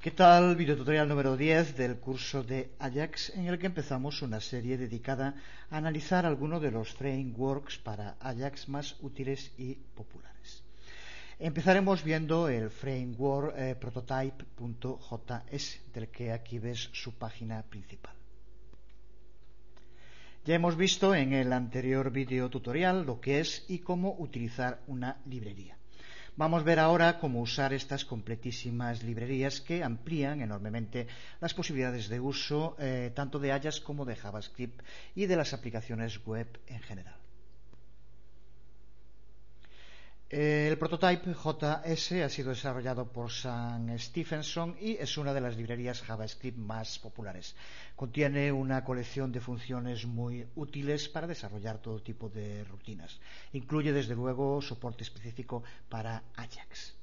¿Qué tal? Videotutorial número 10 del curso de Ajax, en el que empezamos una serie dedicada a analizar algunos de los frameworks para Ajax más útiles y populares. Empezaremos viendo el framework prototype.js, del que aquí ves su página principal. Ya hemos visto en el anterior videotutorial lo que es y cómo utilizar una librería. Vamos a ver ahora cómo usar estas completísimas librerías que amplían enormemente las posibilidades de uso tanto de Ajax como de JavaScript y de las aplicaciones web en general. El Prototype JS ha sido desarrollado por Sam Stephenson y es una de las librerías JavaScript más populares. Contiene una colección de funciones muy útiles para desarrollar todo tipo de rutinas. Incluye desde luego soporte específico para Ajax.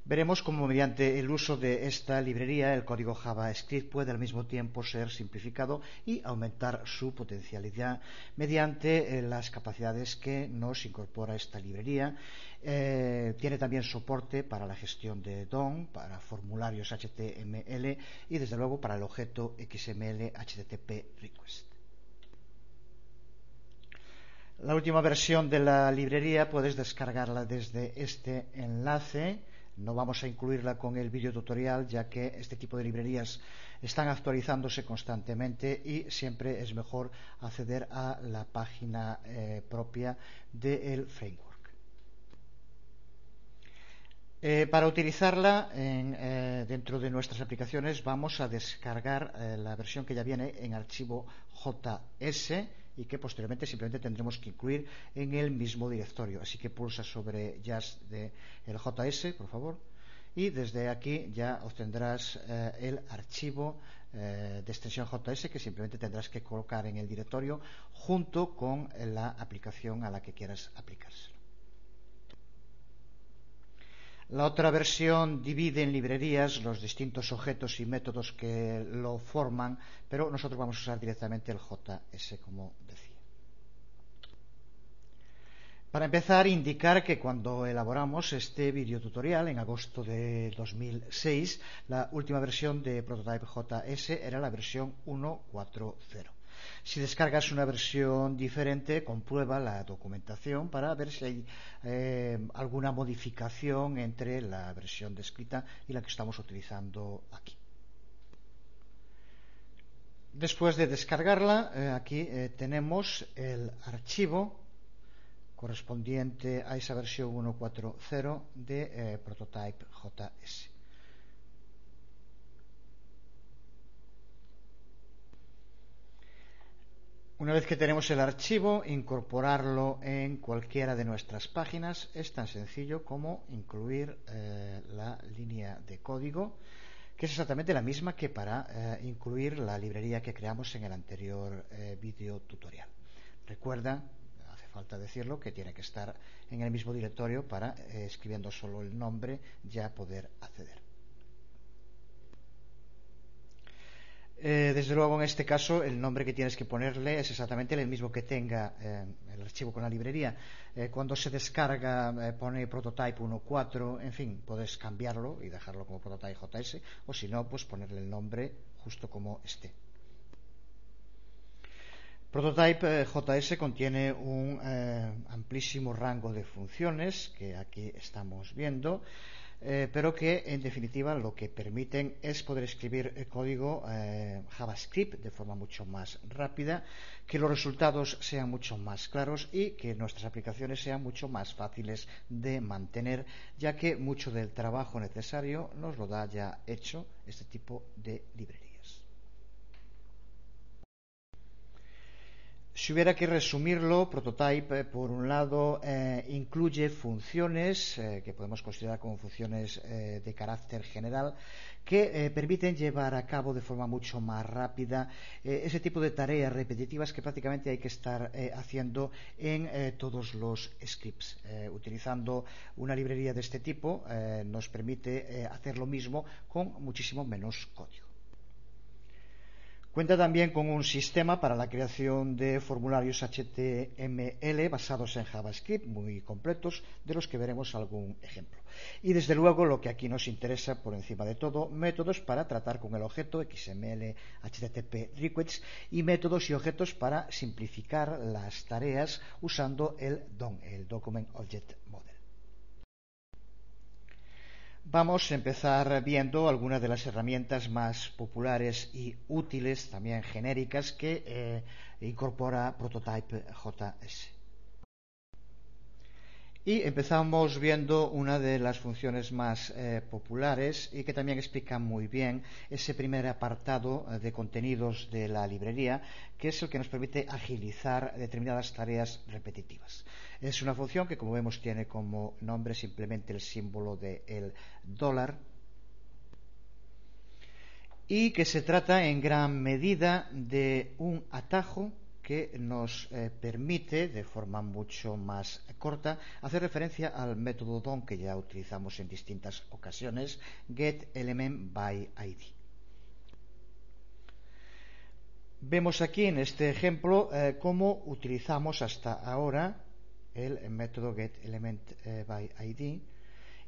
Veremos cómo mediante el uso de esta librería el código JavaScript puede al mismo tiempo ser simplificado y aumentar su potencialidad mediante las capacidades que nos incorpora esta librería. Tiene también soporte para la gestión de DOM, para formularios HTML y desde luego para el objeto XML HTTP request. La última versión de la librería puedes descargarla desde este enlace. No vamos a incluirla con el vídeo tutorial, ya que este tipo de librerías están actualizándose constantemente y siempre es mejor acceder a la página propia del framework. Para utilizarla dentro de nuestras aplicaciones vamos a descargar la versión que ya viene en archivo JS y que posteriormente simplemente tendremos que incluir en el mismo directorio. Así que pulsa sobre Just el JS, por favor, y desde aquí ya obtendrás el archivo de extensión JS que simplemente tendrás que colocar en el directorio junto con la aplicación a la que quieras aplicárselo. La otra versión divide en librerías los distintos objetos y métodos que lo forman, pero nosotros vamos a usar directamente el JS, como decía. Para empezar, indicar que cuando elaboramos este videotutorial en agosto de 2006, la última versión de Prototype JS era la versión 1.4.0. Si descargas una versión diferente, comprueba la documentación para ver si hay alguna modificación entre la versión descrita y la que estamos utilizando aquí. Después de descargarla, aquí tenemos el archivo correspondiente a esa versión 1.4.0 de Prototype JS. Una vez que tenemos el archivo, incorporarlo en cualquiera de nuestras páginas es tan sencillo como incluir la línea de código, que es exactamente la misma que para incluir la librería que creamos en el anterior video tutorial. Recuerda, hace falta decirlo, que tiene que estar en el mismo directorio para, escribiendo solo el nombre, ya poder acceder. Desde luego, en este caso, el nombre que tienes que ponerle es exactamente el mismo que tenga el archivo con la librería. Cuando se descarga, pone Prototype 1.4, en fin, puedes cambiarlo y dejarlo como Prototype JS, o si no, pues ponerle el nombre justo como esté. Prototype JS contiene un amplísimo rango de funciones que aquí estamos viendo, pero que en definitiva lo que permiten es poder escribir el código JavaScript de forma mucho más rápida, que los resultados sean mucho más claros y que nuestras aplicaciones sean mucho más fáciles de mantener, ya que mucho del trabajo necesario nos lo da ya hecho este tipo de librerías. Si hubiera que resumirlo, Prototype, por un lado, incluye funciones que podemos considerar como funciones de carácter general que permiten llevar a cabo de forma mucho más rápida ese tipo de tareas repetitivas que prácticamente hay que estar haciendo en todos los scripts. Utilizando una librería de este tipo nos permite hacer lo mismo con muchísimo menos código. Cuenta también con un sistema para la creación de formularios HTML basados en JavaScript muy completos, de los que veremos algún ejemplo. Y desde luego lo que aquí nos interesa por encima de todo, métodos para tratar con el objeto XML, HTTP requests y métodos y objetos para simplificar las tareas usando el DOM, el Document Object Model. Vamos a empezar viendo algunas de las herramientas más populares y útiles, también genéricas, que incorpora Prototype JS. Y empezamos viendo una de las funciones más populares y que también explica muy bien ese primer apartado de contenidos de la librería, que es el que nos permite agilizar determinadas tareas repetitivas. Es una función que, como vemos, tiene como nombre simplemente el símbolo del dólar y que se trata en gran medida de un atajo que nos permite, de forma mucho más corta, hacer referencia al método DOM que ya utilizamos en distintas ocasiones, getElementById. Vemos aquí en este ejemplo cómo utilizamos hasta ahora el método getElementById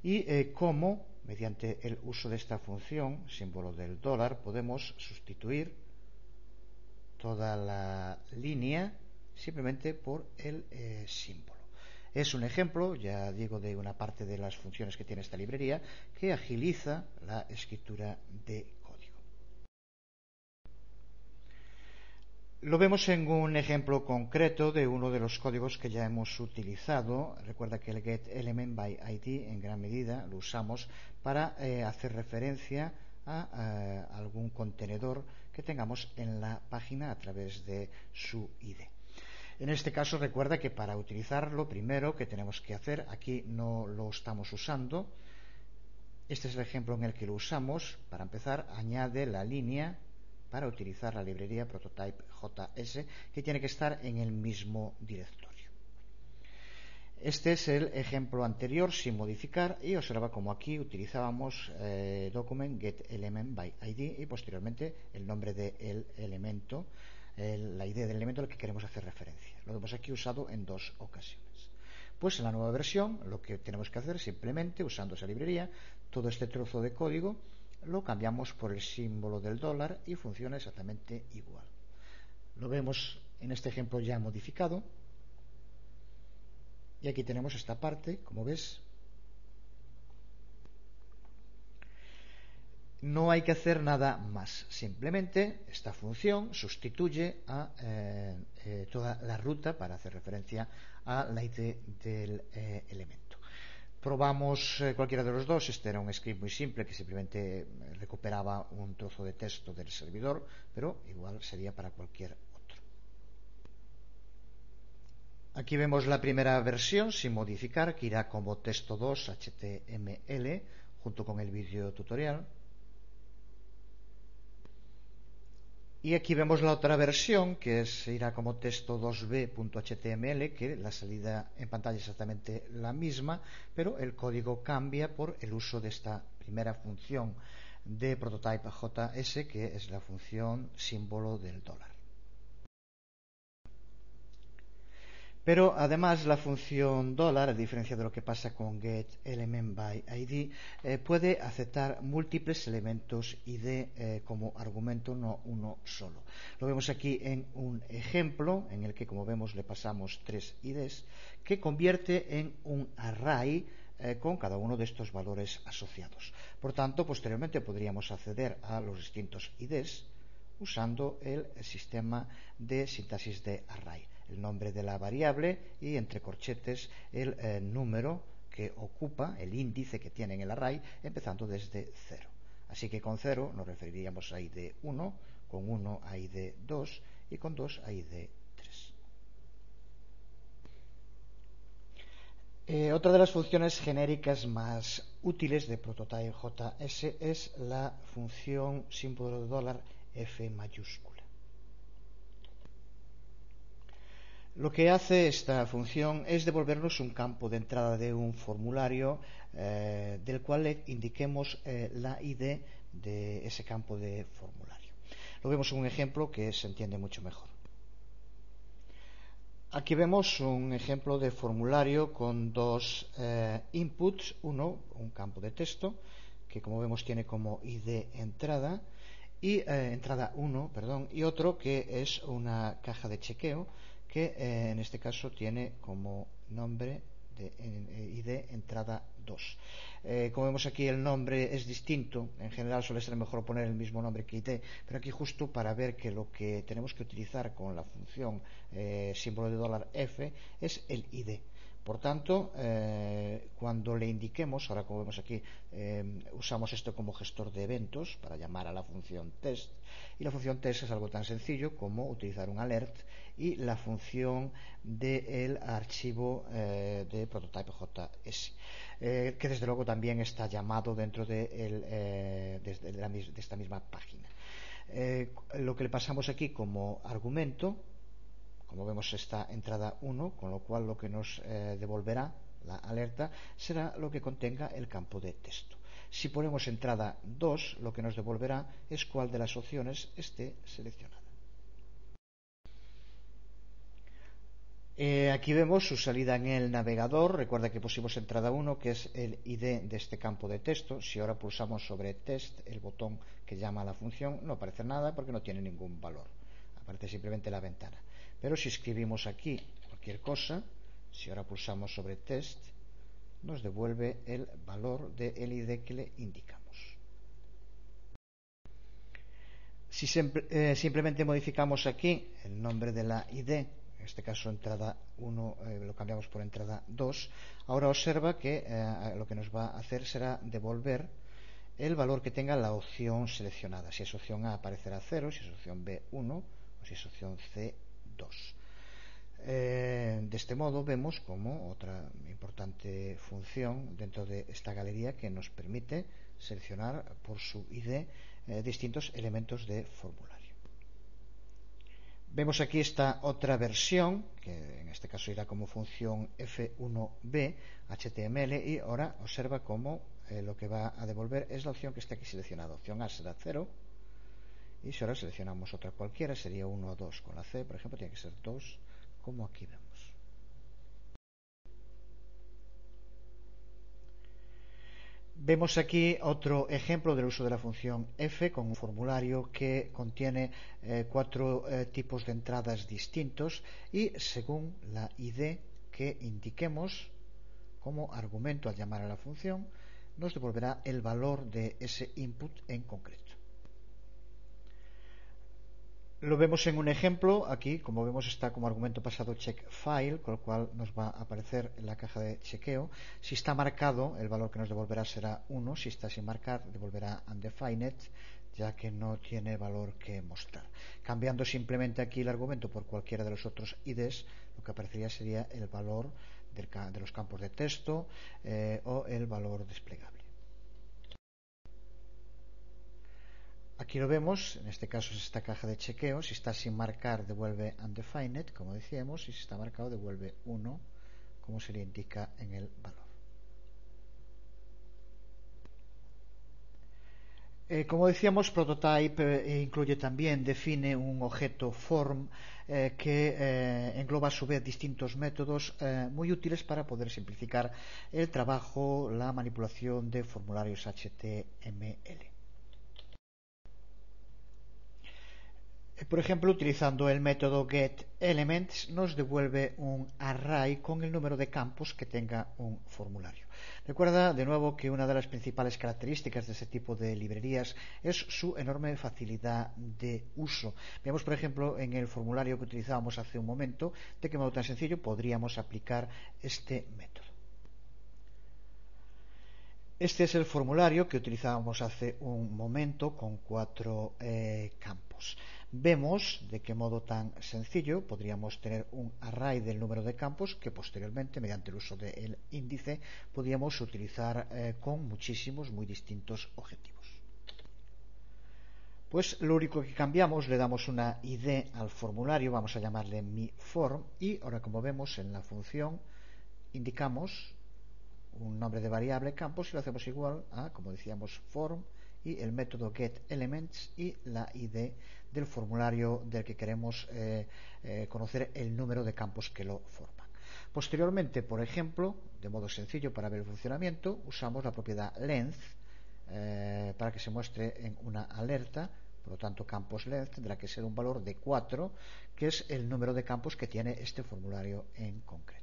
y cómo, mediante el uso de esta función, símbolo del dólar, podemos sustituir toda la línea simplemente por el símbolo. Es un ejemplo, ya digo, de una parte de las funciones que tiene esta librería que agiliza la escritura de código. Lo vemos en un ejemplo concreto de uno de los códigos que ya hemos utilizado. Recuerda que el getElementById en gran medida lo usamos para hacer referencia a algún contenedor que tengamos en la página a través de su ID. En este caso, recuerda que para utilizarlo, lo primero que tenemos que hacer, aquí no lo estamos usando, este es el ejemplo en el que lo usamos. Para empezar, añade la línea para utilizar la librería Prototype JS, que tiene que estar en el mismo directorio. Este es el ejemplo anterior sin modificar y observa como aquí utilizábamos document getElementById y posteriormente el nombre del elemento, la ID del elemento al que queremos hacer referencia. Lo hemos aquí usado en dos ocasiones. Pues en la nueva versión lo que tenemos que hacer simplemente, usando esa librería, todo este trozo de código lo cambiamos por el símbolo del dólar y funciona exactamente igual. Lo vemos en este ejemplo ya modificado. Y aquí tenemos esta parte, como ves. No hay que hacer nada más. Simplemente esta función sustituye a toda la ruta para hacer referencia a la ID del elemento. Probamos cualquiera de los dos. Este era un script muy simple que simplemente recuperaba un trozo de texto del servidor, pero igual sería para cualquier otro. Aquí vemos la primera versión sin modificar, que irá como texto 2 HTML junto con el vídeo tutorial. Y aquí vemos la otra versión, que irá como texto 2b.html, que la salida en pantalla es exactamente la misma, pero el código cambia por el uso de esta primera función de Prototype JS, que es la función símbolo del dólar. Pero además la función dólar, a diferencia de lo que pasa con getElementById, puede aceptar múltiples elementos ID como argumento, no uno solo. Lo vemos aquí en un ejemplo en el que, como vemos, le pasamos 3 IDs que convierte en un array con cada uno de estos valores asociados. Por tanto, posteriormente podríamos acceder a los distintos IDs usando el sistema de sintaxis de array. El nombre de la variable y entre corchetes el número que ocupa, el índice que tiene en el array, empezando desde 0. Así que con 0 nos referiríamos a ID 1, con 1 a ID 2 y con 2 a ID 3. Otra de las funciones genéricas más útiles de Prototype JS es la función símbolo de dólar F mayúscula. Lo que hace esta función es devolvernos un campo de entrada de un formulario del cual le indiquemos la ID de ese campo de formulario. Lo vemos en un ejemplo que se entiende mucho mejor. Aquí vemos un ejemplo de formulario con dos inputs, un campo de texto, que como vemos tiene como ID entrada, y entrada 1, perdón, y otro que es una caja de chequeo, que en este caso tiene como nombre de ID entrada 2. Como vemos aquí el nombre es distinto, en general suele ser mejor poner el mismo nombre que ID, pero aquí justo para ver que lo que tenemos que utilizar con la función símbolo de $F es el ID. Por tanto, cuando le indiquemos, ahora como vemos aquí, usamos esto como gestor de eventos para llamar a la función test, y la función test es algo tan sencillo como utilizar un alert y la función del archivo de prototype.js, que desde luego también está llamado dentro de esta misma página. Lo que le pasamos aquí como argumento, como vemos está entrada 1, con lo cual lo que nos devolverá la alerta será lo que contenga el campo de texto. Si ponemos entrada 2, lo que nos devolverá es cuál de las opciones esté seleccionada. Aquí vemos su salida en el navegador. Recuerda que pusimos entrada 1, que es el ID de este campo de texto. Si ahora pulsamos sobre test, el botón que llama a la función, no aparece nada porque no tiene ningún valor. Aparece simplemente la ventana. Pero si escribimos aquí cualquier cosa, si ahora pulsamos sobre test, nos devuelve el valor del ID que le indicamos. Si simplemente modificamos aquí el nombre de la ID, en este caso entrada 1 lo cambiamos por entrada 2, ahora observa que lo que nos va a hacer será devolver el valor que tenga la opción seleccionada. Si es opción A aparecerá 0, si es opción B 1 o si es opción C 2. De este modo vemos como otra importante función dentro de esta galería que nos permite seleccionar por su ID distintos elementos de formulario. Vemos aquí esta otra versión, que en este caso irá como función F1B HTML, y ahora observa cómo lo que va a devolver es la opción que está aquí seleccionada. Opción A será 0, y si ahora seleccionamos otra cualquiera sería 1 o 2. Con la C, por ejemplo, tiene que ser 2, como aquí vemos. Vemos aquí otro ejemplo del uso de la función F con un formulario que contiene cuatro tipos de entradas distintos y según la ID que indiquemos como argumento al llamar a la función nos devolverá el valor de ese input en concreto. Lo vemos en un ejemplo, aquí como vemos está como argumento pasado checkFile, con lo cual nos va a aparecer en la caja de chequeo. Si está marcado, el valor que nos devolverá será 1, si está sin marcar, devolverá undefined, ya que no tiene valor que mostrar. Cambiando simplemente aquí el argumento por cualquiera de los otros IDs, lo que aparecería sería el valor de los campos de texto o el valor desplegable. Aquí lo vemos, en este caso es esta caja de chequeo. Si está sin marcar devuelve undefined, como decíamos, y si está marcado devuelve 1, como se le indica en el valor. Como decíamos, Prototype incluye también, define un objeto form que engloba a su vez distintos métodos muy útiles para poder simplificar el trabajo, la manipulación de formularios HTML. Por ejemplo, utilizando el método getElements nos devuelve un array con el número de campos que tenga un formulario. Recuerda de nuevo que una de las principales características de este tipo de librerías es su enorme facilidad de uso. Veamos, por ejemplo, en el formulario que utilizábamos hace un momento, de qué modo tan sencillo podríamos aplicar este método. Este es el formulario que utilizábamos hace un momento con 4 campos. Vemos de qué modo tan sencillo podríamos tener un array del número de campos que posteriormente, mediante el uso del índice, podríamos utilizar con muchísimos, muy distintos objetivos. Pues lo único que cambiamos, le damos una ID al formulario, vamos a llamarle miForm, y ahora como vemos en la función indicamos un nombre de variable campos y lo hacemos igual a, como decíamos, form y el método getElements y la ID del formulario del que queremos conocer el número de campos que lo forman. Posteriormente, por ejemplo, de modo sencillo para ver el funcionamiento, usamos la propiedad length para que se muestre en una alerta. Por lo tanto, campos length tendrá que ser un valor de 4, que es el número de campos que tiene este formulario en concreto.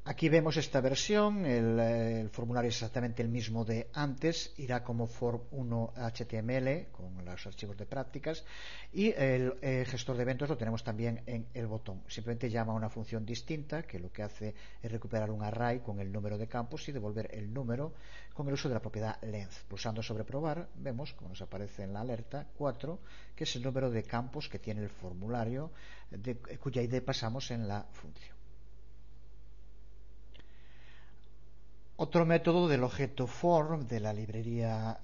Aquí vemos esta versión, el formulario es exactamente el mismo de antes, irá como form1 HTML con los archivos de prácticas, y el gestor de eventos lo tenemos también en el botón. Simplemente llama a una función distinta que lo que hace es recuperar un array con el número de campos y devolver el número con el uso de la propiedad length. Pulsando sobre probar, vemos, como nos aparece en la alerta, 4, que es el número de campos que tiene el formulario, cuya ID pasamos en la función. Otro método del objeto form de la librería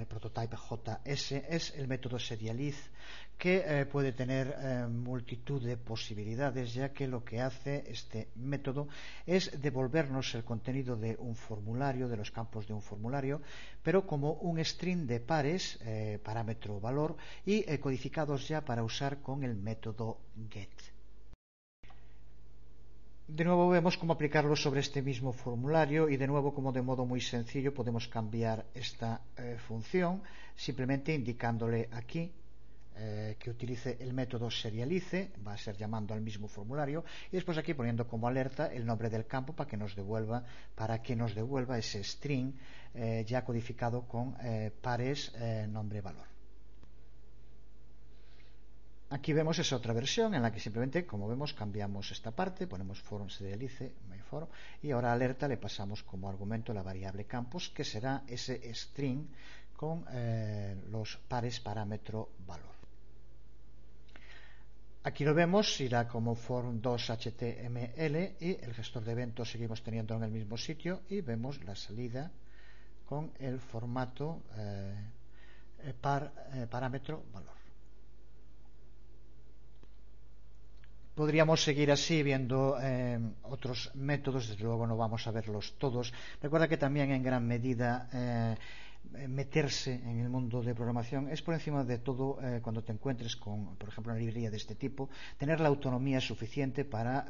Prototype.js es el método serialize, que puede tener multitud de posibilidades, ya que lo que hace este método es devolvernos el contenido de un formulario, de los campos de un formulario, pero como un string de pares, parámetro valor, y codificados ya para usar con el método get. De nuevo vemos cómo aplicarlo sobre este mismo formulario y de nuevo como de modo muy sencillo podemos cambiar esta función simplemente indicándole aquí que utilice el método serialize, va a ser llamando al mismo formulario, y después aquí poniendo como alerta el nombre del campo para que nos devuelva ese string ya codificado con pares nombre-valor. Aquí vemos esa otra versión en la que simplemente, como vemos, cambiamos esta parte, ponemos form serialize myform, y ahora alerta le pasamos como argumento la variable campos, que será ese string con los pares parámetro valor. Aquí lo vemos, irá como form2html y el gestor de eventos seguimos teniendo en el mismo sitio y vemos la salida con el formato parámetro valor. Podríamos seguir así viendo otros métodos, desde luego no vamos a verlos todos. Recuerda que también en gran medida meterse en el mundo de programación es por encima de todo cuando te encuentres con, por ejemplo, una librería de este tipo, tener la autonomía suficiente para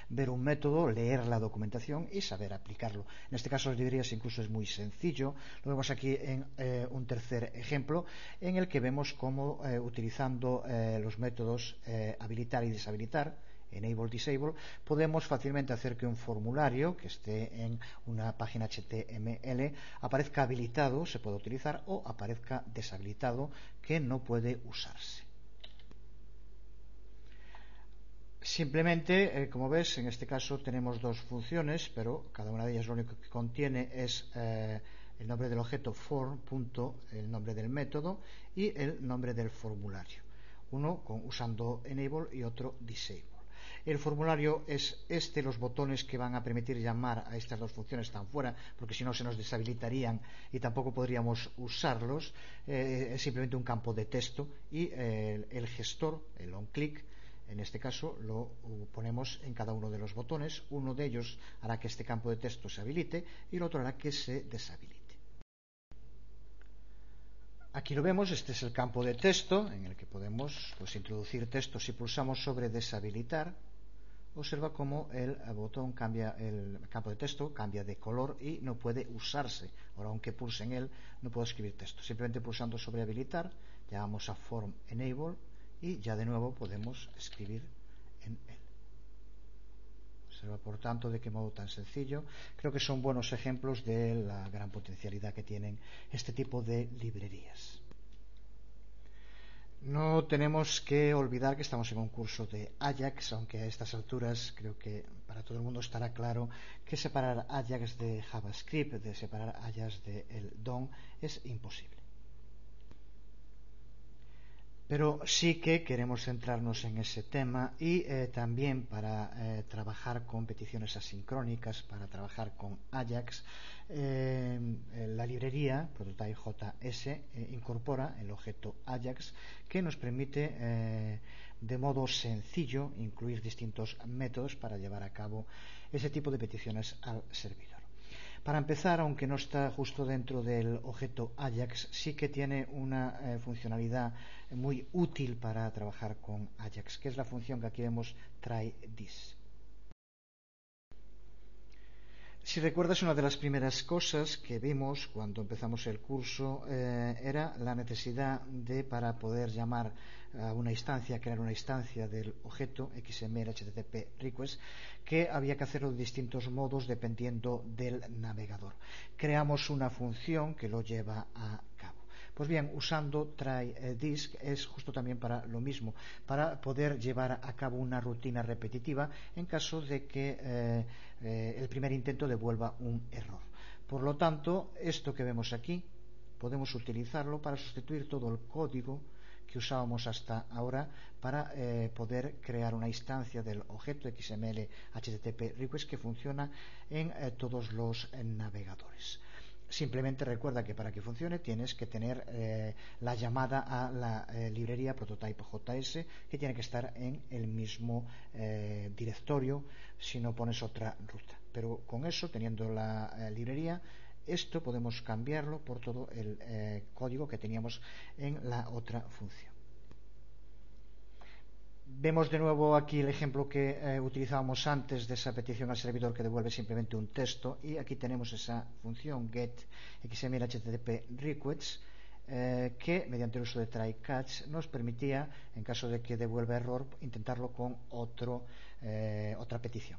ver un método, leer la documentación y saber aplicarlo. En este caso las librerías incluso es muy sencillo. Lo vemos aquí en un tercer ejemplo en el que vemos cómo utilizando los métodos habilitar y deshabilitar, enable, disable, podemos fácilmente hacer que un formulario que esté en una página HTML aparezca habilitado, se puede utilizar, o aparezca deshabilitado, que no puede usarse. Simplemente, como ves, en este caso tenemos dos funciones, pero cada una de ellas lo único que contiene es el nombre del objeto form, el nombre del método y el nombre del formulario. Uno usando enable y otro disable. El formulario es los botones que van a permitir llamar a estas dos funciones están fuera, porque si no se nos deshabilitarían y tampoco podríamos usarlos. Es simplemente un campo de texto y el gestor, el onClick, en este caso lo ponemos en cada uno de los botones. Uno de ellos hará que este campo de texto se habilite y el otro hará que se deshabilite. Aquí lo vemos, este es el campo de texto en el que podemos introducir texto. Si pulsamos sobre deshabilitar, observa cómo el botón cambia, el campo de texto cambia de color y no puede usarse. Ahora, aunque pulse en él, no puedo escribir texto. Simplemente pulsando sobre habilitar, llamamos a form enable y ya de nuevo podemos escribir en él. Observa, por tanto, de qué modo tan sencillo. Creo que son buenos ejemplos de la gran potencialidad que tienen este tipo de librerías. No tenemos que olvidar que estamos en un curso de Ajax, aunque a estas alturas creo que para todo el mundo estará claro que separar Ajax de JavaScript, de separar Ajax del DOM, es imposible. Pero sí que queremos centrarnos en ese tema y también para trabajar con peticiones asincrónicas, para trabajar con Ajax, la librería Prototype.js incorpora el objeto Ajax que nos permite de modo sencillo incluir distintos métodos para llevar a cabo ese tipo de peticiones al servidor. Para empezar, aunque no está justo dentro del objeto Ajax, sí que tiene una funcionalidad muy útil para trabajar con Ajax, que es la función que aquí vemos try_this. Si recuerdas, una de las primeras cosas que vimos cuando empezamos el curso era la necesidad de, para poder llamar a una instancia, crear una instancia del objeto XML HTTP request, que había que hacerlo de distintos modos dependiendo del navegador. Creamos una función que lo lleva a cabo. Pues bien, usando try_this es justo también para lo mismo, para poder llevar a cabo una rutina repetitiva en caso de que el primer intento devuelva un error. Por lo tanto, esto que vemos aquí podemos utilizarlo para sustituir todo el código que usábamos hasta ahora para poder crear una instancia del objeto XML HTTP request que funciona en todos los navegadores. Simplemente recuerda que para que funcione tienes que tener la llamada a la librería prototype.js, que tiene que estar en el mismo directorio si no pones otra ruta. Pero con eso, teniendo la librería, esto podemos cambiarlo por todo el código que teníamos en la otra función. Vemos de nuevo aquí el ejemplo que utilizábamos antes de esa petición al servidor que devuelve simplemente un texto, y aquí tenemos esa función get XML HTTP requests que mediante el uso de try_catch nos permitía, en caso de que devuelva error, intentarlo con otra petición.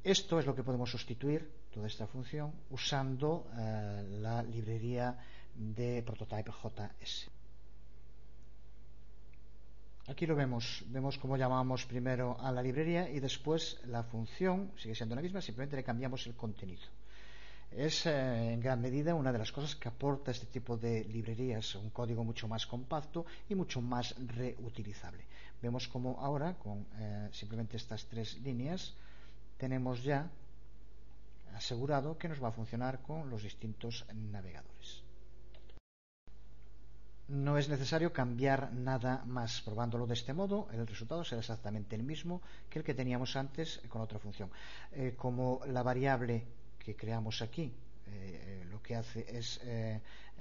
Esto es lo que podemos sustituir, toda esta función, usando la librería de prototype.js. Aquí lo vemos cómo llamamos primero a la librería y después la función sigue siendo la misma, simplemente le cambiamos el contenido. Es en gran medida una de las cosas que aporta este tipo de librerías, un código mucho más compacto y mucho más reutilizable. Vemos cómo ahora, con simplemente estas 3 líneas, tenemos ya asegurado que nos va a funcionar con los distintos navegadores. No es necesario cambiar nada más. Probándolo de este modo, el resultado será exactamente el mismo que el que teníamos antes con otra función. Como la variable que creamos aquí lo que hace es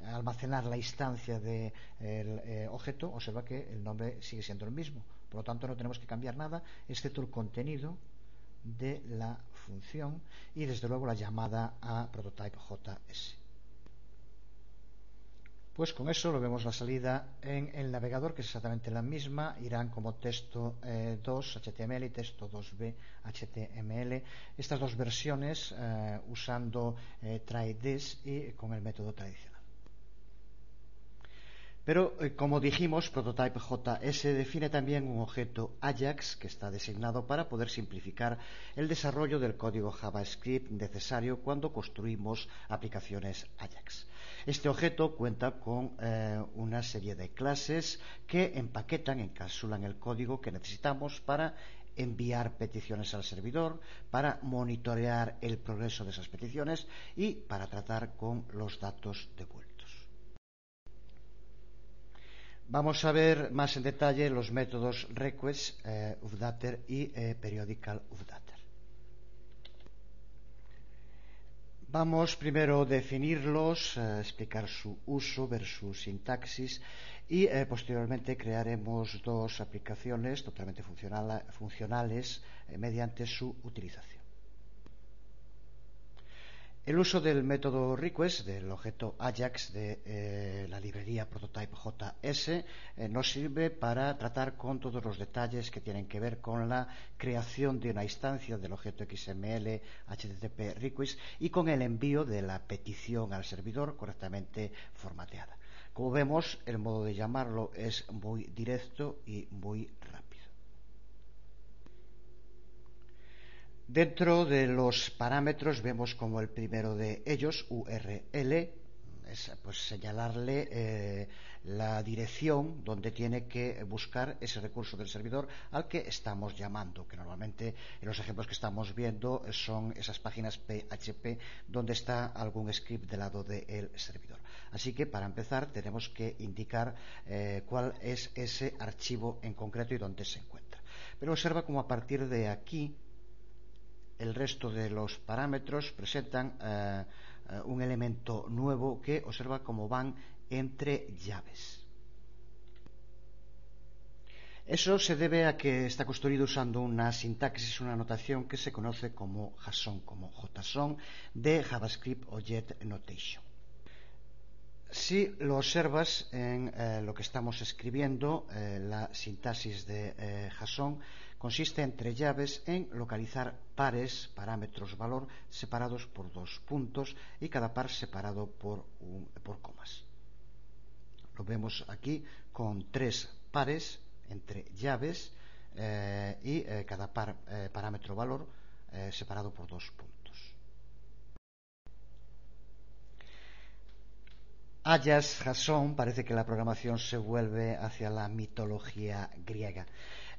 almacenar la instancia del objeto, observa que el nombre sigue siendo el mismo. Por lo tanto, no tenemos que cambiar nada, excepto el contenido de la función y, desde luego, la llamada a prototype.js. Pues con eso lo vemos la salida en el navegador, que es exactamente la misma. Irán como texto 2 HTML y texto 2b HTML. Estas dos versiones usando try_this y con el método tradicional. Pero, como dijimos, prototype.js define también un objeto Ajax que está designado para poder simplificar el desarrollo del código JavaScript necesario cuando construimos aplicaciones Ajax. Este objeto cuenta con una serie de clases que empaquetan, encapsulan el código que necesitamos para enviar peticiones al servidor, para monitorear el progreso de esas peticiones y para tratar con los datos devueltos. Vamos a ver más en detalle los métodos request, updater y periodical updater. Vamos primero a definirlos, explicar su uso, ver su sintaxis y posteriormente crearemos 2 aplicaciones totalmente funcionales mediante su utilización. El uso del método request del objeto Ajax de la librería prototype.js nos sirve para tratar con todos los detalles que tienen que ver con la creación de una instancia del objeto XML HTTP request y con el envío de la petición al servidor correctamente formateada. Como vemos, el modo de llamarlo es muy directo y muy rápido. Dentro de los parámetros vemos como el primero de ellos, URL, es pues señalarle la dirección donde tiene que buscar ese recurso del servidor al que estamos llamando, que normalmente en los ejemplos que estamos viendo son esas páginas PHP donde está algún script del lado del servidor. Así que para empezar tenemos que indicar cuál es ese archivo en concreto y dónde se encuentra. Pero observa cómo a partir de aquí el resto de los parámetros presentan un elemento nuevo que observa cómo van entre llaves. Eso se debe a que está construido usando una sintaxis, una notación que se conoce como JSON, como JSON de JavaScript Object Notation. Si lo observas en lo que estamos escribiendo, la sintaxis de JSON consiste entre llaves en localizar pares, parámetros valor, separados por dos puntos y cada par separado por comas. Lo vemos aquí con tres pares entre llaves y cada parámetro valor separado por dos puntos. Ajas, Jasón, parece que la programación se vuelve hacia la mitología griega.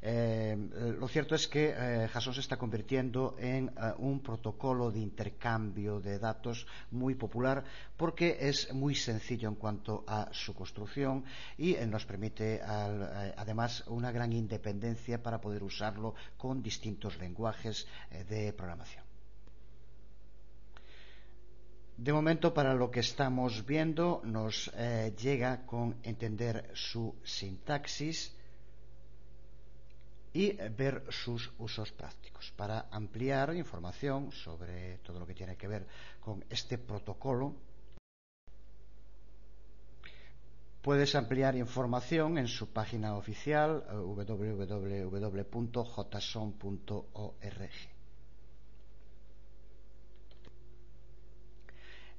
Lo cierto es que JSON se está convirtiendo en un protocolo de intercambio de datos muy popular porque es muy sencillo en cuanto a su construcción y nos permite además una gran independencia para poder usarlo con distintos lenguajes de programación. De momento, para lo que estamos viendo, nos llega con entender su sintaxis y ver sus usos prácticos. Para ampliar información sobre todo lo que tiene que ver con este protocolo, puedes ampliar información en su página oficial www.json.org.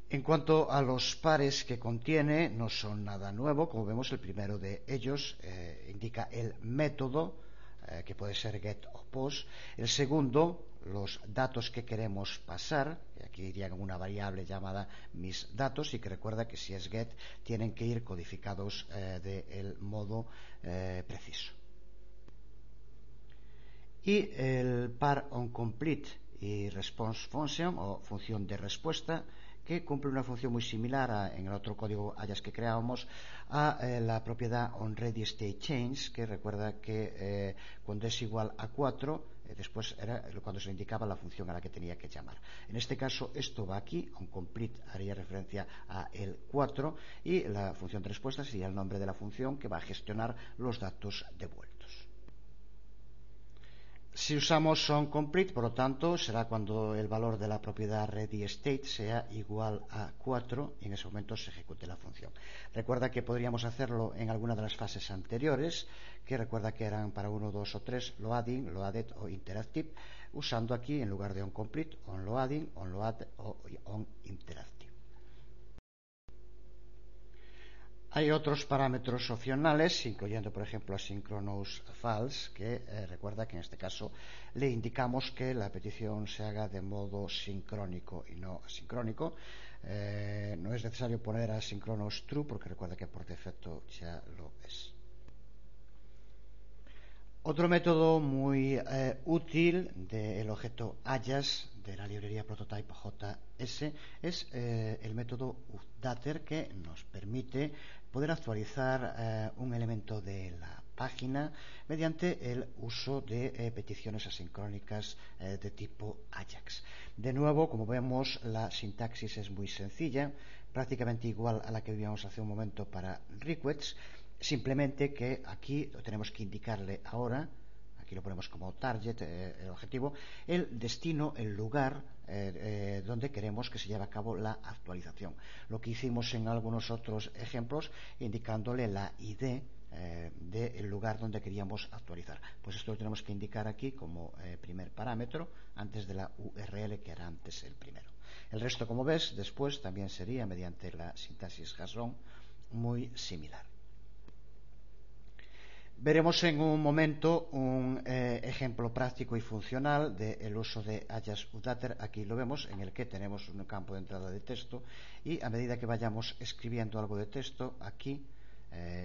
En cuanto a los pares que contiene, no son nada nuevo. Como vemos, el primero de ellos indica el método, que puede ser get o post. El segundo, los datos que queremos pasar, que aquí irían en una variable llamada mis datos, y que recuerda que si es get, tienen que ir codificados del modo preciso. Y el par onComplete y response function, o función de respuesta, que cumple una función muy similar en el otro código Ajax que creábamos a la propiedad onReadyStateChange, que recuerda que cuando es igual a 4, después era cuando se le indicaba la función a la que tenía que llamar. En este caso esto va aquí, onComplete haría referencia a el 4 y la función de respuesta sería el nombre de la función que va a gestionar los datos devueltos. Si usamos onComplete, por lo tanto, será cuando el valor de la propiedad readyState sea igual a 4 y en ese momento se ejecute la función. Recuerda que podríamos hacerlo en alguna de las fases anteriores, que recuerda que eran para 1, 2 o 3, loading, loaded o interactive, usando aquí en lugar de onComplete, onLoading, onLoad o onInteractive. Hay otros parámetros opcionales, incluyendo, por ejemplo, asynchronous false, que recuerda que en este caso le indicamos que la petición se haga de modo sincrónico y no asincrónico. No es necesario poner asynchronous true, porque recuerda que por defecto ya lo es. Otro método muy útil del objeto Ajax de la librería Prototype.js es el método updater, que nos permite poder actualizar un elemento de la página mediante el uso de peticiones asincrónicas de tipo Ajax. De nuevo, como vemos, la sintaxis es muy sencilla, prácticamente igual a la que vimos hace un momento para requests. Simplemente que aquí tenemos que indicarle ahora, aquí lo ponemos como target, el objetivo, el destino, el lugar donde queremos que se lleve a cabo la actualización. Lo que hicimos en algunos otros ejemplos, indicándole la ID del lugar donde queríamos actualizar. Pues esto lo tenemos que indicar aquí como primer parámetro, antes de la URL, que era antes el primero. El resto, como ves, después también sería mediante la sintaxis JSON muy similar. Veremos en un momento un ejemplo práctico y funcional del uso de Ajax Updater. Aquí lo vemos, en el que tenemos un campo de entrada de texto y a medida que vayamos escribiendo algo de texto, aquí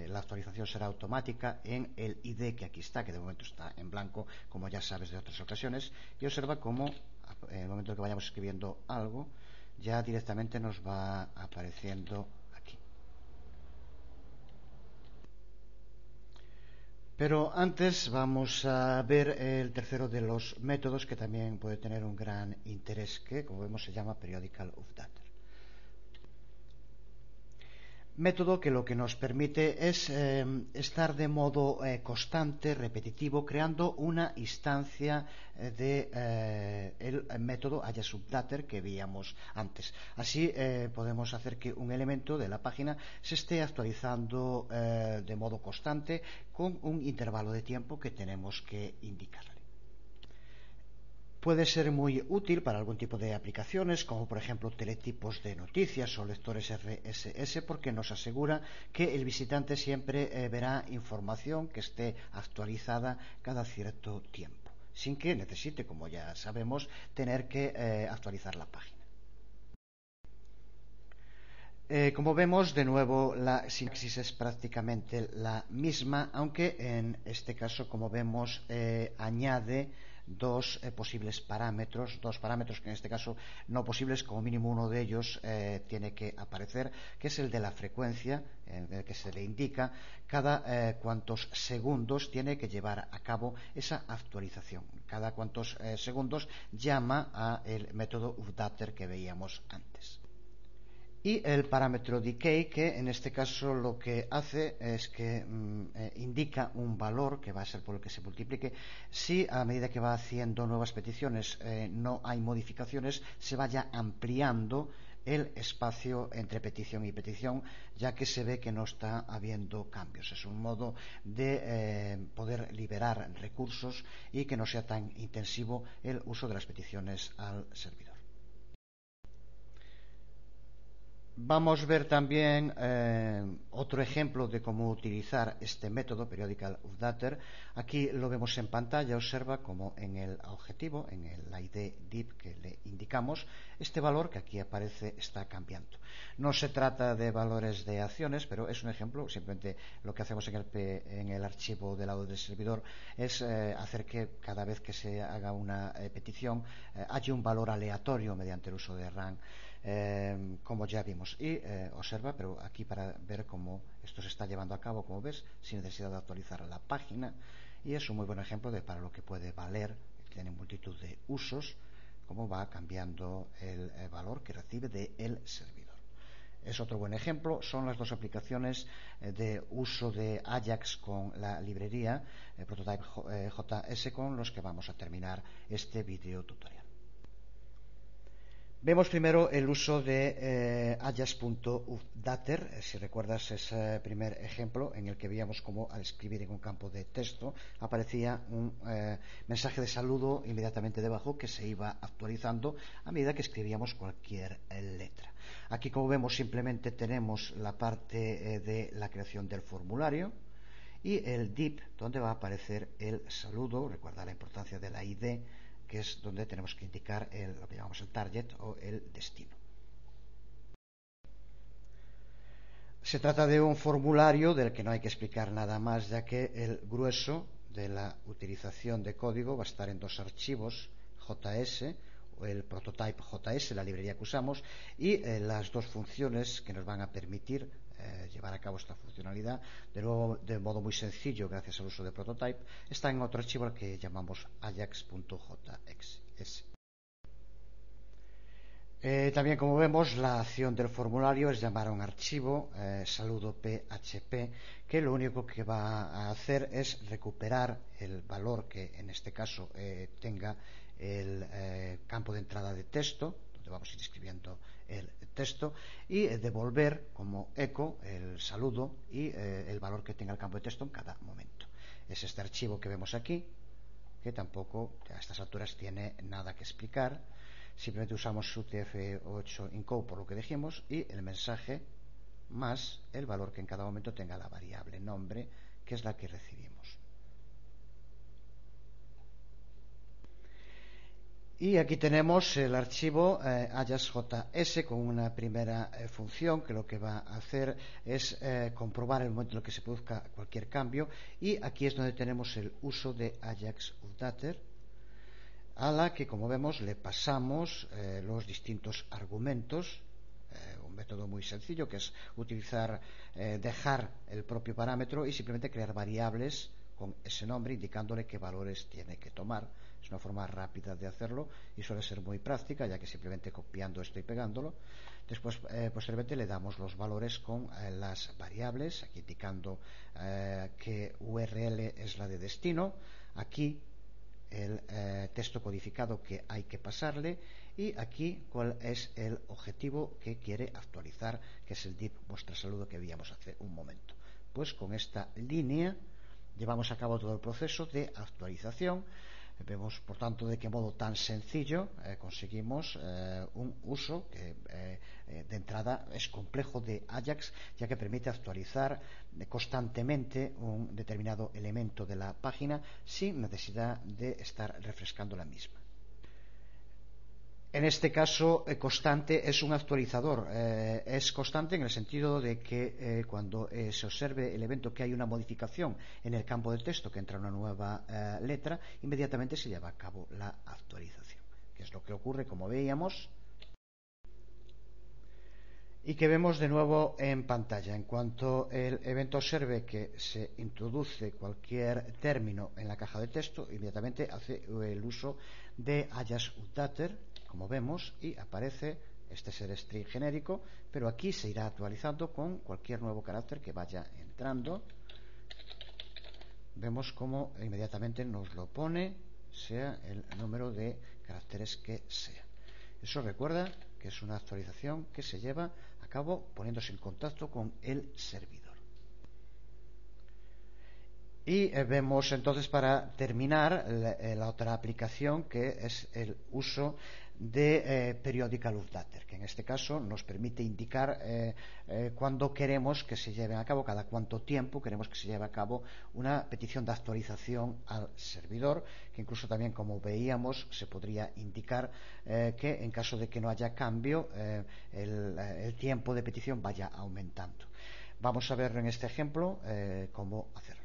la actualización será automática en el ID, que aquí está, que de momento está en blanco, como ya sabes de otras ocasiones, y observa cómo en el momento que vayamos escribiendo algo, ya directamente nos va apareciendo aquí. Pero antes vamos a ver el tercero de los métodos que también puede tener un gran interés, que como vemos se llama Periodical Updater. Método que lo que nos permite es estar de modo constante, repetitivo, creando una instancia del método Ajax Updater que veíamos antes. Así podemos hacer que un elemento de la página se esté actualizando de modo constante con un intervalo de tiempo que tenemos que indicar. Puede ser muy útil para algún tipo de aplicaciones, como por ejemplo teletipos de noticias o lectores RSS, porque nos asegura que el visitante siempre verá información que esté actualizada cada cierto tiempo, sin que necesite, como ya sabemos, tener que actualizar la página. Como vemos, de nuevo, la sintaxis es prácticamente la misma, aunque en este caso, como vemos, añade dos dos parámetros que en este caso no posibles, como mínimo uno de ellos tiene que aparecer, que es el de la frecuencia, en el que se le indica cada cuántos segundos tiene que llevar a cabo esa actualización. Cada cuántos segundos llama al método updater que veíamos antes. Y el parámetro decay, que en este caso lo que hace es que indica un valor que va a ser por el que se multiplique si a medida que va haciendo nuevas peticiones no hay modificaciones, se vaya ampliando el espacio entre petición y petición, ya que se ve que no está habiendo cambios. Es un modo de poder liberar recursos y que no sea tan intensivo el uso de las peticiones al servidor. Vamos a ver también otro ejemplo de cómo utilizar este método Periodical Updater. Aquí lo vemos en pantalla. Observa cómo en el objetivo, en el ID div que le indicamos, este valor que aquí aparece está cambiando. No se trata de valores de acciones, pero es un ejemplo. Simplemente lo que hacemos en el archivo del lado del servidor es hacer que cada vez que se haga una petición haya un valor aleatorio mediante el uso de run. Como ya vimos, y observa, pero aquí para ver cómo esto se está llevando a cabo, como ves, sin necesidad de actualizar la página, y es un muy buen ejemplo de para lo que puede valer. Tiene multitud de usos, cómo va cambiando el valor que recibe del servidor. Es otro buen ejemplo. Son las dos aplicaciones de uso de Ajax con la librería Prototype JS con los que vamos a terminar este video tutorial. Vemos primero el uso de Ajax.updater. Si recuerdas ese primer ejemplo en el que veíamos cómo al escribir en un campo de texto aparecía un mensaje de saludo inmediatamente debajo que se iba actualizando a medida que escribíamos cualquier letra. Aquí, como vemos, simplemente tenemos la parte de la creación del formulario y el div donde va a aparecer el saludo. Recuerda la importancia de la ID, que es donde tenemos que indicar lo que llamamos el target o el destino. Se trata de un formulario del que no hay que explicar nada más, ya que el grueso de la utilización de código va a estar en dos archivos, JS o el prototype JS, la librería que usamos, y las dos funciones que nos van a permitir llevar a cabo esta funcionalidad de modo muy sencillo gracias al uso de prototype, está en otro archivo al que llamamos ajax.js. También, como vemos, la acción del formulario es llamar a un archivo saludo php, que lo único que va a hacer es recuperar el valor que en este caso tenga el campo de entrada de texto, donde vamos a ir escribiendo el texto, y devolver como eco el saludo y el valor que tenga el campo de texto en cada momento. Es este archivo que vemos aquí, que tampoco a estas alturas tiene nada que explicar. Simplemente usamos UTF-8 encode por lo que dijimos y el mensaje más el valor que en cada momento tenga la variable nombre, que es la que recibimos. Y aquí tenemos el archivo Ajax.js con una primera función que lo que va a hacer es comprobar el momento en el que se produzca cualquier cambio, y aquí es donde tenemos el uso de Ajax Updater, a la que, como vemos, le pasamos los distintos argumentos, un método muy sencillo que es utilizar, dejar el propio parámetro y simplemente crear variables con ese nombre, indicándole qué valores tiene que tomar. Es una forma rápida de hacerlo y suele ser muy práctica, ya que simplemente copiando esto y pegándolo. Después, posteriormente, le damos los valores con las variables, aquí indicando qué URL es la de destino, aquí el texto codificado que hay que pasarle, y aquí cuál es el objetivo que quiere actualizar, que es el div vuestra saludo que veíamos hace un momento. Pues con esta línea llevamos a cabo todo el proceso de actualización. Vemos, por tanto, de qué modo tan sencillo conseguimos un uso que de entrada es complejo de Ajax, ya que permite actualizar constantemente un determinado elemento de la página sin necesidad de estar refrescando la misma. En este caso, constante es un actualizador. Es constante en el sentido de que cuando se observe el evento que hay una modificación en el campo de texto, que entra una nueva letra, inmediatamente se lleva a cabo la actualización, que es lo que ocurre, como veíamos, y que vemos de nuevo en pantalla. En cuanto el evento observe que se introduce cualquier término en la caja de texto, inmediatamente hace el uso de Ajax Updater, como vemos, y aparece, este es el string genérico, pero aquí se irá actualizando con cualquier nuevo carácter que vaya entrando. Vemos cómo inmediatamente nos lo pone, sea el número de caracteres que sea. Eso recuerda que es una actualización que se lleva a cabo poniéndose en contacto con el servidor. Y vemos entonces, para terminar, la otra aplicación, que es el uso de Periodical Updater, que en este caso nos permite indicar cuándo queremos que se lleve a cabo, cada cuánto tiempo queremos que se lleve a cabo una petición de actualización al servidor, que incluso también, como veíamos, se podría indicar que en caso de que no haya cambio, el tiempo de petición vaya aumentando. Vamos a ver en este ejemplo cómo hacerlo.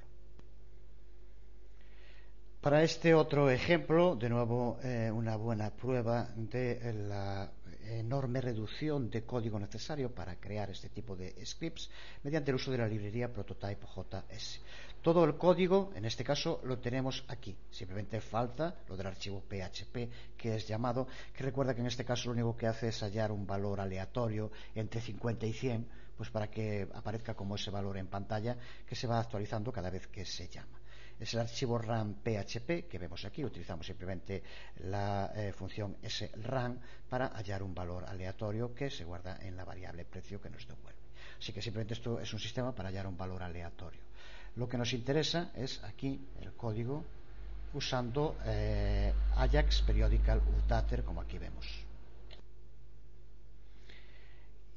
Para este otro ejemplo, de nuevo, una buena prueba de la enorme reducción de código necesario para crear este tipo de scripts mediante el uso de la librería Prototype.js. Todo el código, en este caso, lo tenemos aquí. Simplemente falta lo del archivo PHP que es llamado, que recuerda que en este caso lo único que hace es hallar un valor aleatorio entre 50 y 100, pues para que aparezca como ese valor en pantalla, que se va actualizando cada vez que se llama. Es el archivo RAM PHP que vemos aquí. Utilizamos simplemente la función sRAM para hallar un valor aleatorio que se guarda en la variable precio que nos devuelve. Así que simplemente esto es un sistema para hallar un valor aleatorio. Lo que nos interesa es aquí el código usando Ajax Periodical Updater, como aquí vemos.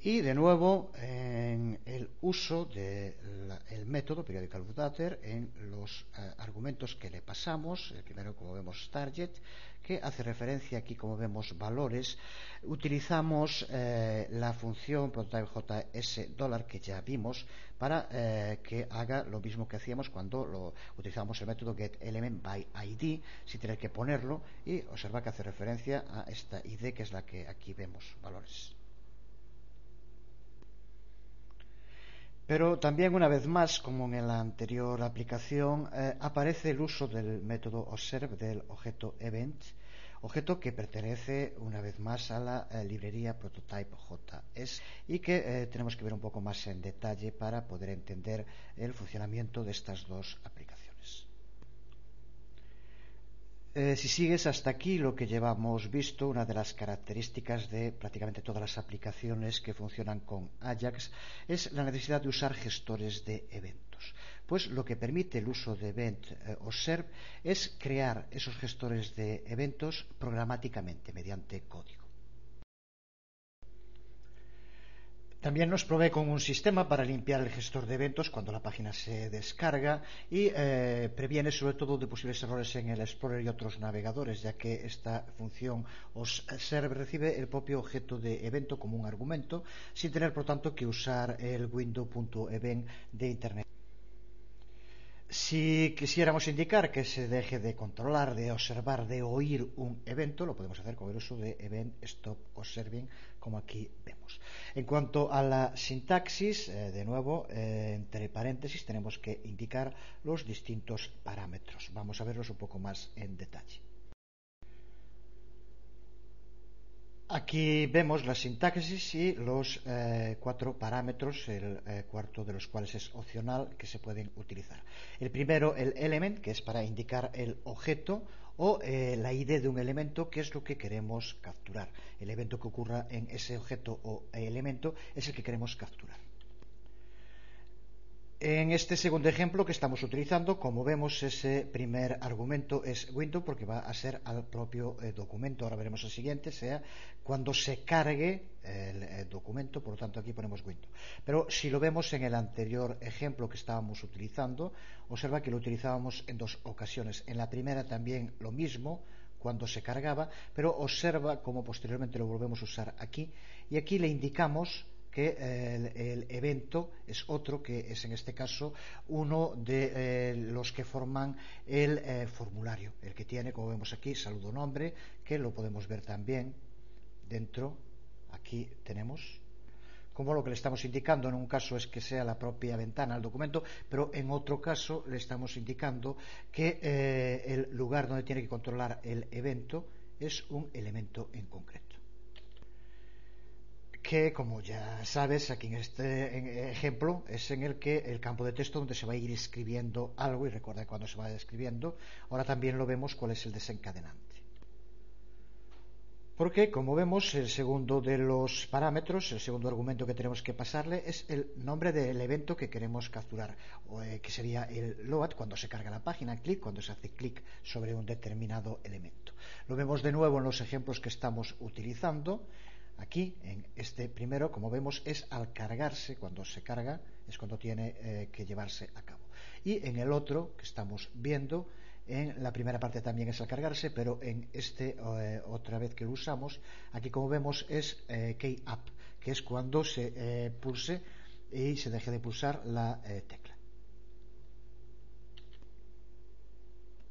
Y de nuevo, en el uso del método Periodical Updater, en los argumentos que le pasamos, el primero, como vemos, target, que hace referencia aquí, como vemos, valores. Utilizamos la función prototype.js $, que ya vimos, para que haga lo mismo que hacíamos cuando utilizamos el método getElementById, sin tener que ponerlo, y observa que hace referencia a esta id, que es la que aquí vemos, valores. Pero también, una vez más, como en la anterior aplicación, aparece el uso del método observe del objeto event, objeto que pertenece una vez más a la librería Prototype.js y que tenemos que ver un poco más en detalle para poder entender el funcionamiento de estas dos aplicaciones. Si sigues hasta aquí lo que llevamos visto, una de las características de prácticamente todas las aplicaciones que funcionan con Ajax es la necesidad de usar gestores de eventos. Pues lo que permite el uso de Event Observe es crear esos gestores de eventos programáticamente mediante código. También nos provee con un sistema para limpiar el gestor de eventos cuando la página se descarga y previene sobre todo de posibles errores en el Explorer y otros navegadores, ya que esta función observe recibe el propio objeto de evento como un argumento, sin tener por tanto que usar el window.event de Internet. Si quisiéramos indicar que se deje de controlar, de observar, de oír un evento, lo podemos hacer con el uso de event stop observing, como aquí vemos. En cuanto a la sintaxis, de nuevo, entre paréntesis tenemos que indicar los distintos parámetros. Vamos a verlos un poco más en detalle. Aquí vemos la sintaxis y los 4 parámetros, el cuarto de los cuales es opcional, que se pueden utilizar. El primero, el element, que es para indicar el objeto o la ID de un elemento, que es lo que queremos capturar. El evento que ocurra en ese objeto o elemento es el que queremos capturar. En este segundo ejemplo que estamos utilizando, como vemos, ese primer argumento es window porque va a ser al propio documento. Ahora veremos el siguiente, sea cuando se cargue el documento, por lo tanto aquí ponemos window. Pero si lo vemos en el anterior ejemplo que estábamos utilizando, observa que lo utilizábamos en 2 ocasiones. En la primera también lo mismo, cuando se cargaba, pero observa cómo posteriormente lo volvemos a usar aquí, y aquí le indicamos que el evento es otro, que es en este caso uno de los que forman el formulario, el que tiene, como vemos aquí, saludo nombre, que lo podemos ver también dentro. Aquí tenemos como lo que le estamos indicando en un caso es que sea la propia ventana del documento, pero en otro caso le estamos indicando que el lugar donde tiene que controlar el evento es un elemento en concreto, que, como ya sabes, aquí en este ejemplo es en el que el campo de texto donde se va a ir escribiendo algo, y recuerda que cuando se va escribiendo, ahora también lo vemos cuál es el desencadenante. Porque, como vemos, el segundo de los parámetros, el segundo argumento que tenemos que pasarle es el nombre del evento que queremos capturar, que sería el load cuando se carga la página, clic cuando se hace clic sobre un determinado elemento. Lo vemos de nuevo en los ejemplos que estamos utilizando. Aquí, en este primero, como vemos, es al cargarse, cuando se carga, es cuando tiene que llevarse a cabo. Y en el otro que estamos viendo, en la primera parte también es al cargarse, pero en este, otra vez que lo usamos, aquí como vemos es key up, que es cuando se pulse y se deje de pulsar la tecla.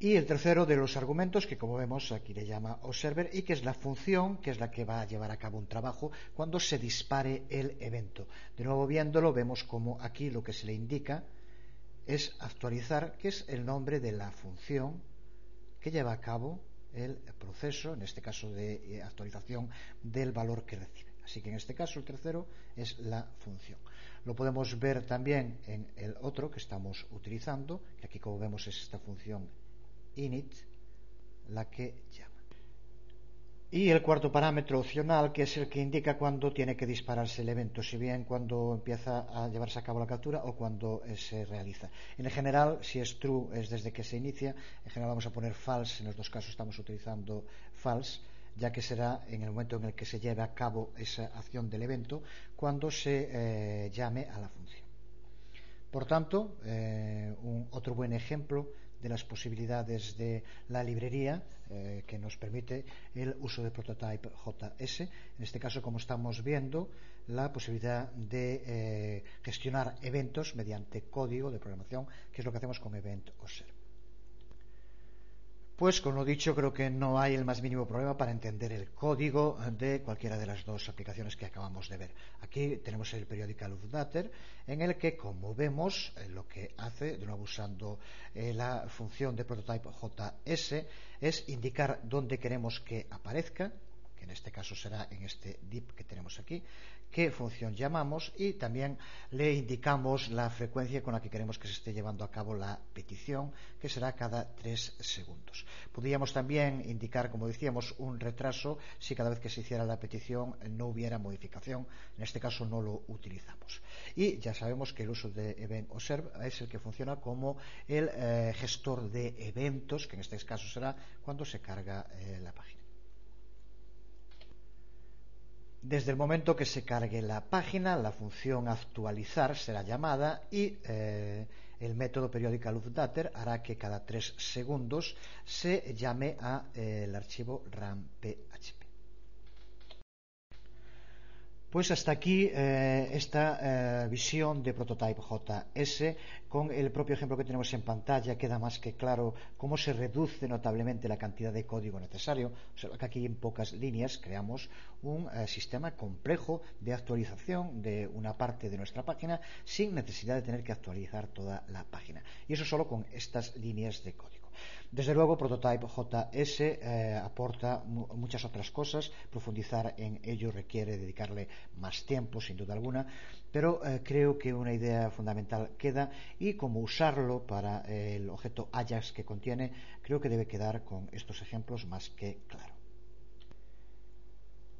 Y el tercero de los argumentos, que como vemos aquí le llama observer, y que es la función que es la que va a llevar a cabo un trabajo cuando se dispare el evento. De nuevo viéndolo vemos como aquí lo que se le indica es actualizar, que es el nombre de la función que lleva a cabo el proceso, en este caso de actualización del valor que recibe. Así que en este caso el tercero es la función. Lo podemos ver también en el otro que estamos utilizando, que aquí como vemos es esta función init la que llama. Y el cuarto parámetro opcional, que es el que indica cuándo tiene que dispararse el evento, si bien cuando empieza a llevarse a cabo la captura o cuando se realiza. En general, si es true es desde que se inicia, en general vamos a poner false, en los 2 casos estamos utilizando false, ya que será en el momento en el que se lleve a cabo esa acción del evento cuando se llame a la función. Por tanto, otro buen ejemplo de las posibilidades de la librería que nos permite el uso de Prototype JS. En este caso, como estamos viendo, la posibilidad de gestionar eventos mediante código de programación, que es lo que hacemos con Event Observe. Pues con lo dicho, creo que no hay el más mínimo problema para entender el código de cualquiera de las 2 aplicaciones que acabamos de ver. Aquí tenemos el periodical updater, en el que, como vemos, lo que hace, de nuevo usando la función de prototype JS, es indicar dónde queremos que aparezca, que en este caso será en este div que tenemos aquí, qué función llamamos, y también le indicamos la frecuencia con la que queremos que se esté llevando a cabo la petición, que será cada 3 segundos. Podríamos también indicar, como decíamos, un retraso si cada vez que se hiciera la petición no hubiera modificación. En este caso no lo utilizamos. Y ya sabemos que el uso de Event Observe es el que funciona como el gestor de eventos, que en este caso será cuando se carga la página. Desde el momento que se cargue la página, la función actualizar será llamada y el método periodical updater hará que cada 3 segundos se llame a el archivo RAM.php. Pues hasta aquí esta visión de Prototype JS. Con el propio ejemplo que tenemos en pantalla queda más que claro cómo se reduce notablemente la cantidad de código necesario. Observa que aquí en pocas líneas creamos un sistema complejo de actualización de una parte de nuestra página sin necesidad de tener que actualizar toda la página. Y eso solo con estas líneas de código. Desde luego, Prototype JS aporta muchas otras cosas. Profundizar en ello requiere dedicarle más tiempo, sin duda alguna, pero creo que una idea fundamental queda, y cómo usarlo para el objeto Ajax que contiene, creo que debe quedar con estos ejemplos más que claro.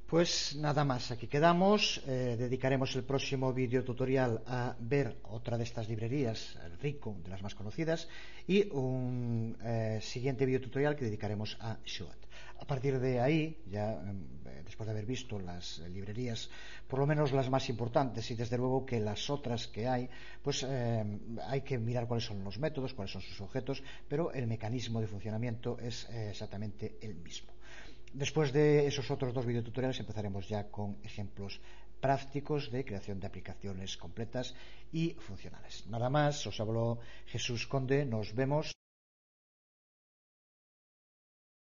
Pues nada más, aquí quedamos. Dedicaremos el próximo vídeo tutorial a ver otra de estas librerías, Rico, de las más conocidas, y un siguiente vídeo tutorial que dedicaremos a Shoat. A partir de ahí, ya después de haber visto las librerías, por lo menos las más importantes, y desde luego que las otras que hay, pues hay que mirar cuáles son los métodos, cuáles son sus objetos, pero el mecanismo de funcionamiento es exactamente el mismo. Después de esos otros dos videotutoriales empezaremos ya con ejemplos prácticos de creación de aplicaciones completas y funcionales. Nada más, os habló Jesús Conde, nos vemos.